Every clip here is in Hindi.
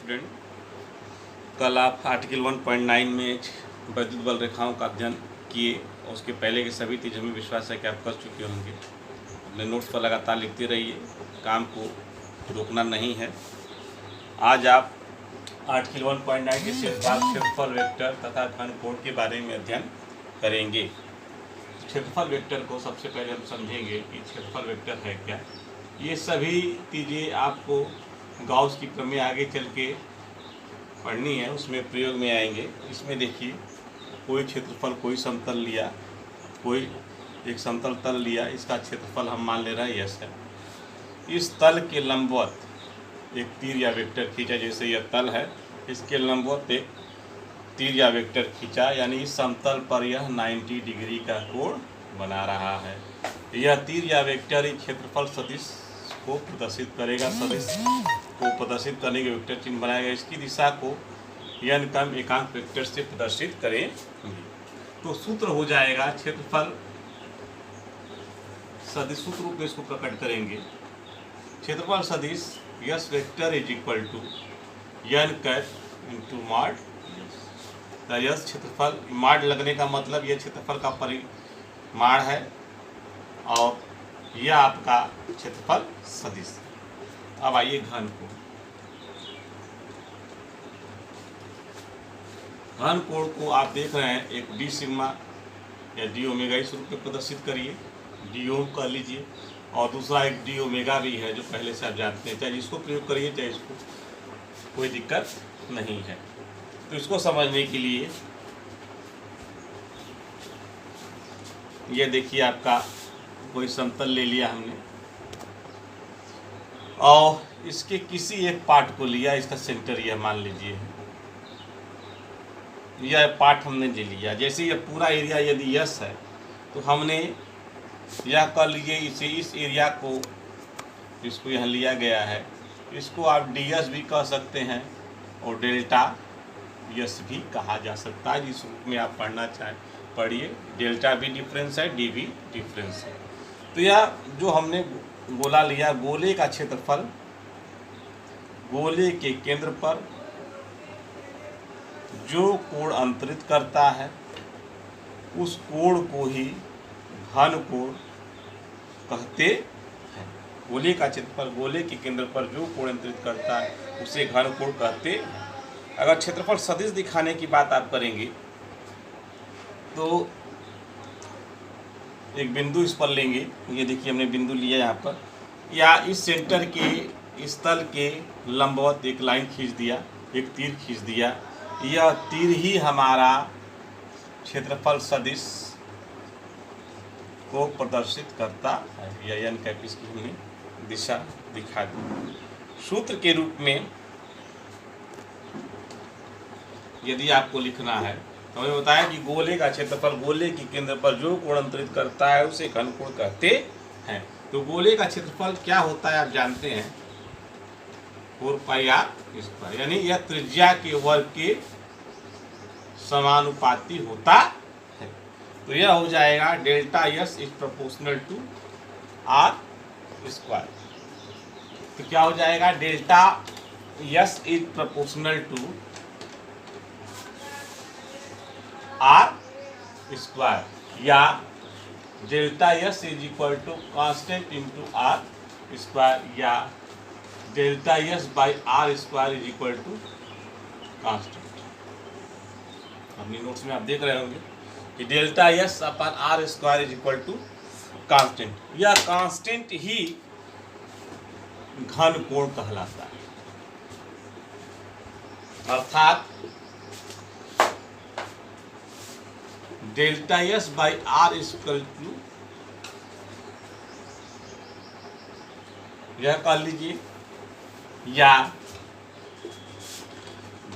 स्टूडेंट, कल आप आर्टिकल 1.9 में वैद्युत बल रेखाओं का अध्ययन किए और उसके पहले के सभी चीज़ हमें विश्वास है कि आप कर चुके होंगे। अपने नोट्स पर लगातार लिखते रहिए, काम को रोकना नहीं है। आज आप आर्टिकल 1.9 के शेष भाग क्षेत्रफल वेक्टर तथा घनकोण के बारे में अध्ययन करेंगे। क्षेत्रफल वेक्टर को सबसे पहले हम समझेंगे कि क्षेत्रफल वेक्टर है क्या। ये सभी चीज़ें आपको गाउस की प्रमेय आगे चल के पढ़नी है, उसमें प्रयोग में आएंगे। इसमें देखिए, कोई क्षेत्रफल, कोई समतल लिया, कोई एक समतल तल लिया, इसका क्षेत्रफल हम मान ले रहे हैं यस है। इस तल के लंबवत एक तीर या वेक्टर खींचा, जैसे यह तल है, इसके लंबवत एक तीर या वेक्टर खींचा, यानी इस समतल पर यह 90 डिग्री का कोण बना रहा है। यह तीर या वेक्टर ही क्षेत्रफल सदिश को प्रदर्शित करेगा। सदिश को प्रदर्शित करने के वेक्टर चिन्ह बनाएगा। इसकी दिशा को n कम एकांक वेक्टर से प्रदर्शित करेंगे। तो सूत्र हो जाएगा क्षेत्रफल सदिश, सूत्र रूप में इसको प्रकट करेंगे। क्षेत्रफल सदिश S vector is equal to n cap into mod S. क्षेत्रफल मॉड लगने का मतलब यह क्षेत्रफल का परिमाण है और यह आपका क्षेत्रफल सदिश। अब आइए घनकोण। घनकोण को आप देख रहे हैं, एक डी सिग्मा या डी ओमेगा इस रूप में प्रदर्शित करिए, डी ओम कर लीजिए, और दूसरा एक डी ओमेगा भी है जो पहले से आप जानते हैं। चाहे इसको प्रयोग करिए चाहे इसको, कोई दिक्कत नहीं है। तो इसको समझने के लिए ये देखिए, आपका कोई समतल ले लिया हमने और इसके किसी एक पार्ट को लिया, इसका सेंटर यह मान लीजिए, यह पार्ट हमने ले लिया। जैसे यह पूरा एरिया यदि यस है तो हमने यह कर लीजिए, इसे इस एरिया को, इसको यहाँ लिया गया है, इसको आप डी एस भी कह सकते हैं और डेल्टा यस भी कहा जा सकता है। जिस रूप में आप पढ़ना चाहें पढ़िए। डेल्टा भी डिफरेंस है, डी भी डिफरेंस है। तो यह जो हमने गोला लिया, गोले का क्षेत्रफल गोले के केंद्र पर जो कोण अंतरित करता है उस कोण को ही घन कोण कहते हैं। गोले का क्षेत्रफल गोले के केंद्र पर जो कोण अंतरित करता है उसे घन कोण कहते हैं। अगर क्षेत्रफल सदिश दिखाने की बात आप करेंगे तो एक बिंदु इस पर लेंगे। ये देखिए, हमने बिंदु लिया यहाँ पर, या इस सेंटर के इस तल के लंबवत एक लाइन खींच दिया, एक तीर खींच दिया। यह तीर ही हमारा क्षेत्रफल सदिश को प्रदर्शित करता है। यह n कैप इसकी हमने दिशा दिखा दी। सूत्र के रूप में यदि आपको लिखना है तो हमें बताया कि गोले का क्षेत्रफल गोले के केंद्र पर जो कोण अंतरित करता है उसे घनकोण कहते हैं। तो गोले का क्षेत्रफल क्या होता है आप जानते हैं, 4πr², यानी यह त्रिज्या के वर्ग के समानुपाती होता है। तो यह हो जाएगा delta S is proportional to r²। तो क्या हो जाएगा, delta S is proportional to r², या delta S is equal to constant into r², या delta S by r² is equal to constant. अपनी नोट्स में आप देख रहे होंगे कि delta S upon r² is equal to constant. यह कांस्टेंट ही घन कोण कहलाता है। अर्थात delta S by r equal to, यह कर लीजिए, या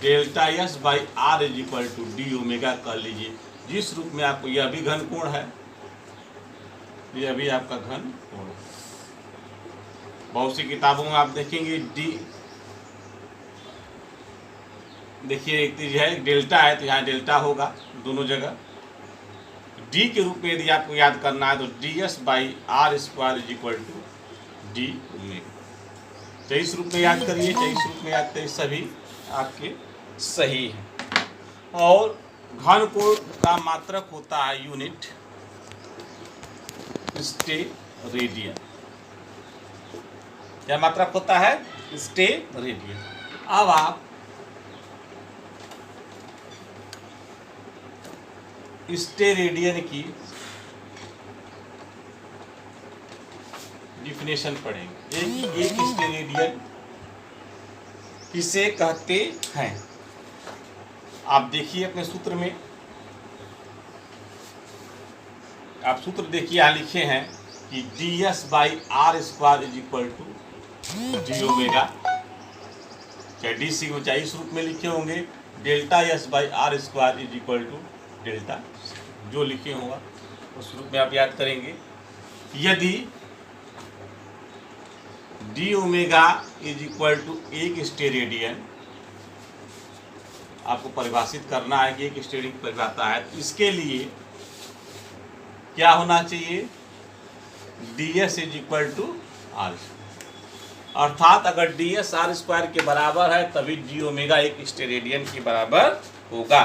delta S by r is equal to D omega कर लीजिए। जिस रूप में आपको, यह भी घन कोण है, यह भी आपका घन कोण है। बहुत सी किताबों में आप देखेंगे डी, देखिए एक चीज है, डेल्टा है तो यहाँ डेल्टा होगा दोनों जगह। डी के रूप में यदि आपको याद करना है तो D S by r² is equal to D omega. तो इस रूप में याद करिए, तो इस रूप में याद करिए, सभी आपके सही हैं। और घन कोण का मात्रक होता है यूनिट स्टेरेडियन। क्या मात्रक होता है? स्टेरेडियन। अब आप स्टेरेडियन की डिफिनेशन पढ़ेंगे। एक स्टेरेडियन किसे कहते हैं? आप देखिए अपने सूत्र में, आप सूत्र देखिए, यहाँ लिखे हैं कि ds/r² is equal to D omega, चाहे डी सिग्मा, चाहे इस रूप में लिखे होंगे delta s/r² is equal to delta, जो लिखे होगा उस रूप में आप याद करेंगे। यदि D omega is equal to एक स्टेरेडियन, आपको परिभाषित करना है कि एक स्टेरेडियन की परिभाषा है, तो इसके लिए क्या होना चाहिए? ds is equal to r, अर्थात अगर ds r² के बराबर है तभी डी ओमेगा एक स्टेरेडियन के बराबर होगा।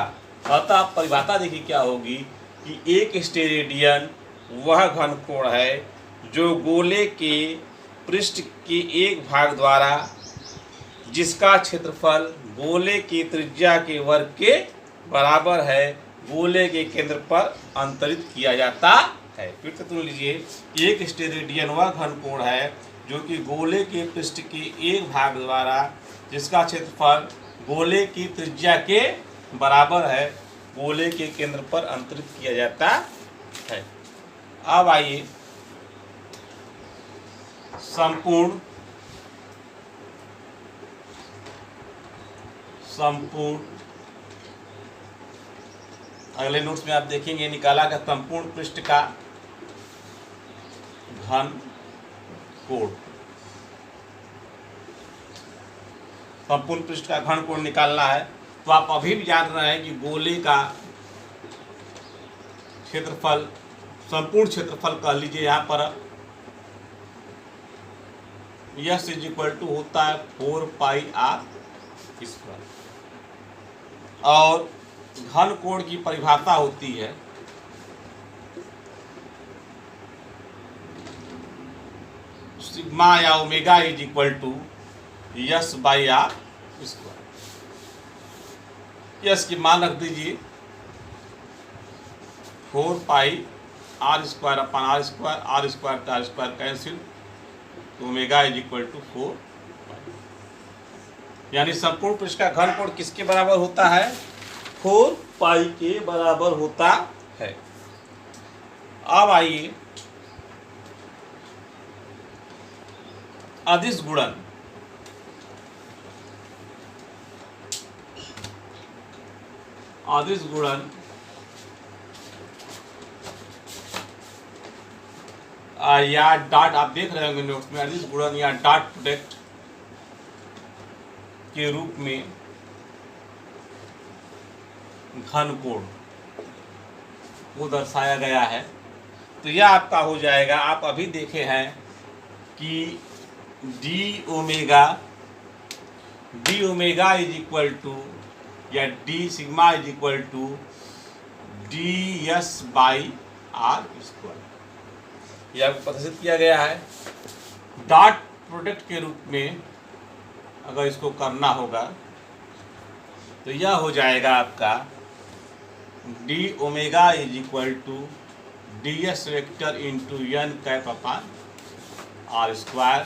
अतः परिभाषा देखिए क्या होगी कि एक स्टेरेडियन वह घन कोण है जो गोले के पृष्ठ के एक भाग द्वारा जिसका क्षेत्रफल गोले की त्रिज्या के वर्ग के बराबर है, गोले के केंद्र पर अंतरित किया जाता है। फिर से सुन लीजिए, एक स्टेरेडियन वह घन कोण है जो कि गोले के पृष्ठ के एक भाग द्वारा जिसका क्षेत्रफल गोले की त्रिज्या के बराबर है, गोले के केंद्र पर अंतरित किया जाता है। अब आइए संपूर्ण अगले नोट्स में आप देखेंगे निकाला का संपूर्ण पृष्ठ का घन कोण, संपूर्ण पृष्ठ का घन कोण निकालना है। तो आप अभी भी जान रहे हैं कि गोले का क्षेत्रफल, संपूर्ण क्षेत्रफल कह लीजिए यहाँ पर यस इज इक्वल टू होता है 4πr², और घन कोण की परिभाषा होती है सिग्मा या omega is equal to s/r²। S की मान रख दीजिए 4πr² अपन r² का r² कैंसिल, तो ओमेगा इज इक्वल टू 4, यानी संपूर्ण पृष्ठ का घन कोण किसके बराबर होता है? 4π के बराबर होता है। अब आइए अदिश गुणन, अदिश गुणन या डॉट, आप देख रहे होंगे नोट्स में, अदिश गुणन या डॉट प्रोडक्ट के रूप में घन कोण वो दर्शाया गया है। तो यह आपका हो जाएगा, आप अभी देखे हैं कि d omega is equal to या d sigma is equal to ds/r², यह प्रदर्शित किया गया है। डॉट प्रोडक्ट के रूप में अगर इसको करना होगा तो यह हो जाएगा आपका D omega is equal to ds vector into n cap upon r²।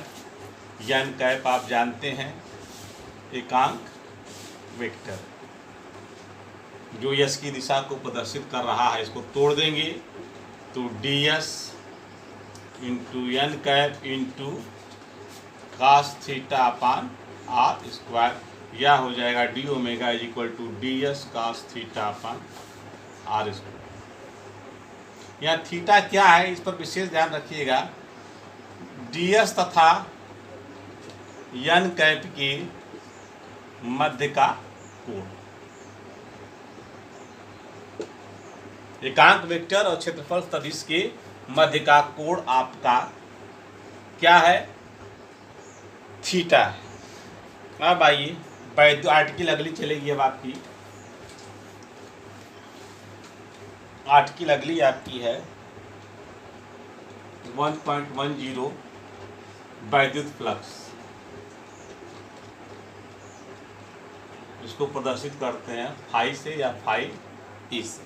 n cap आप जानते हैं एकांक वेक्टर जो यस की दिशा को प्रदर्शित कर रहा है। इसको तोड़ देंगे तो ds into n cap into cos theta upon r², यह हो जाएगा D omega is equal to ds cos theta upon r²। यहाँ थीटा क्या है इस पर विशेष ध्यान रखिएगा। ds तथा n कैप के मध्य का कोण, एकांक वेक्टर और क्षेत्रफल सदिश के मध्य का कोण आपका क्या है? थीटा है। अब आइए वैद्युत आर्टिकल अगली चलेगी। अब आपकी आर्टिकल अगली आपकी है 1.10 वैद्युत फ्लक्स। इसको प्रदर्शित करते हैं फाई से या फाई ई से।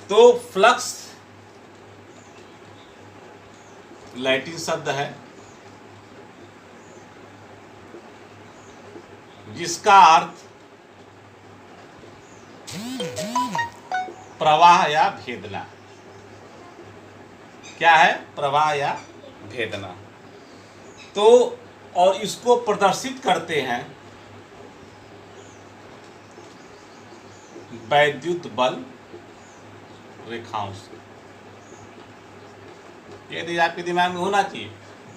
तो फ्लक्स लैटिन शब्द है जिसका अर्थ प्रवाह या भेदना। क्या है? प्रवाह या भेदना। तो और इसको प्रदर्शित करते हैं वैद्युत बल रेखाओं से। यदि आपके दिमाग में होना चाहिए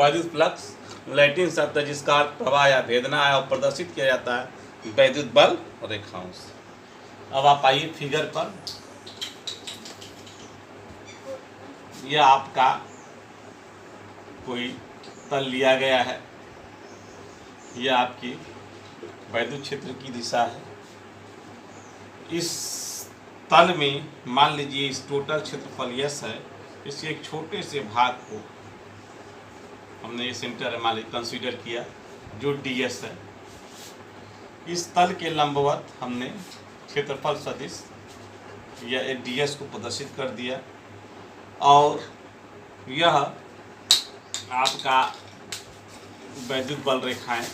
वैद्युत फ्लक्स लैटिन शब्द है जिसका अर्थ प्रवाह या भेदना है और प्रदर्शित किया जाता है वैद्युत बल रेखाओं से। अब आप आइए फिगर पर। यह आपका कोई तल लिया गया है। यह आपकी वैद्युत क्षेत्र की दिशा है। इस तल में मान लीजिए इस टोटल क्षेत्रफल यस है। इसके एक छोटे से भाग को हमने ये सेंटर मान लीजिए कंसीडर किया जो ds है। इस तल के लंबवत हमने क्षेत्रफल सदिश या ds को प्रदर्शित कर दिया और यह आपका वैद्युत बल रेखाएं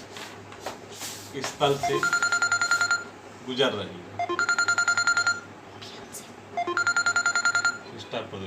इस तल से गुजर रही है। स्टार्ट पर